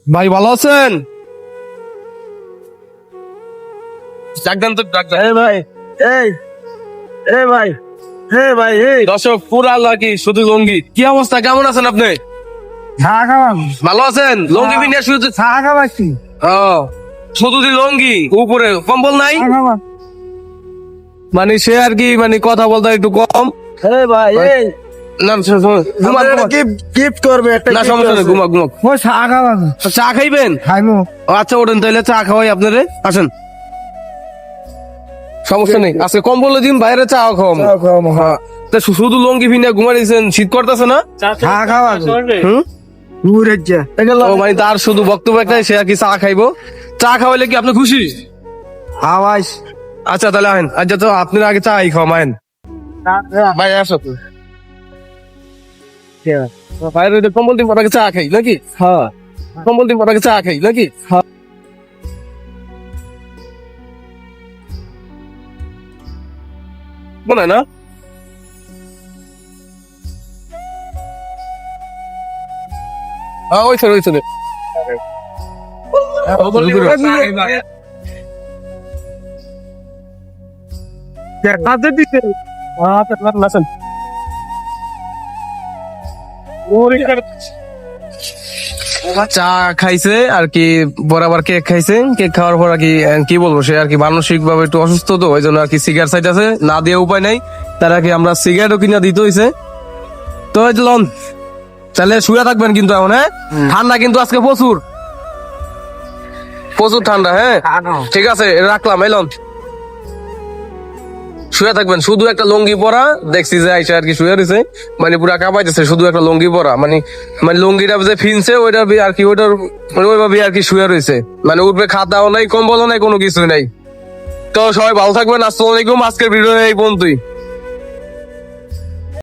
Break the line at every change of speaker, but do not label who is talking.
ভাই ভালো আছেন? ডাকদান তো ডাকদান।
ভাই ভাই ভাই
দর্শক পুরা লাকি শুধু লঙ্গি। কি অবস্থা, কেমন আছেন আপনি?
চা খাওয়ান,
ভালো আছেন? লঙ্গি পিনে শুধু
চা খাওয়াচ্ছি,
শুধু লঙ্গি, উপরে কম্বল নাই। মানে সে আর কি, মানে কথা বলতে একটু কম।
ভাই
না
গিফট করবে একটা,
না সমস্যা নেই, ঘুমা ঘুমা।
ও চা খাওয়ান,
চা খাইবেন?
খাইবো।
আচ্ছা ওঠেন তাহলে, চা খাওয়াই আপনারে, আসেন। সমস্যা নেই, আজকে কম্বল দিন, বাইরে চা খাওয়াম। হ্যাঁ, তা শুধু লঙ্গি পিনে ঘুমা দিয়েছেন, শীত করতেছে না?
চা খাওয়ান,
হুম,
ও
ও মানে তার শুধু বক্তব্য একটাই, সে আর কি চা খাইবো। চা খাওয়াইলে কি আপনি খুশি?
আওয়াজ
আচ্ছা তাহলে আহেন, আচ্ছা তো আপনার আগে চা খাওয়াম, ভাই আসো। বাইরে কম্বল দিন পটাকে চা খাই নাকি?
হ্যাঁ
কম্বল দিন পটাকে চা খাই নাকি? মনে হয় না? ওই স্যার, ওই স্যার। চা খাইছে আর কি, বরাবর কেক খাইছে। কেক খাওয়ার পর আর কি, কি বলবো, সে আর কি মানসিক ভাবে একটু অসুস্থ, তো ওই জন্য আর কি সিগারেট সাইড আছে, না দিয়ে উপায় নাই। তার আর কি আমরা সিগারেটও কিনা দিতে হয়েছে। তো এই যে লন, তাহলে শুয়ে থাকবেন কিন্তু এখন, হ্যাঁ? ঠান্ডা কিন্তু আজকে প্রচুর প্রচুর ঠান্ডা। হ্যাঁ ঠিক আছে, রাখলাম। এই লন, শুয়ে থাকবেন, শুধু একটা লঙ্গি পরা। দেখছি যে আইসা আর কি শুয়ে রয়েছে, মানে পুরা কাঁপাইতেছে, শুধু একটা লঙ্গি পরা, মানে মানে লঙ্গিটা যে ফিনছে ওইটা আর কি, ওইটার ওইভাবে আর কি শুয়ে রয়েছে, মানে উঠবে, খাতাও নাই, কম্বলও নাই, কোনো কিছুই নাই। তো সবাই ভালো থাকবেন, আসসালামু আলাইকুম। আজকের ভিডিও এই পর্যন্তই।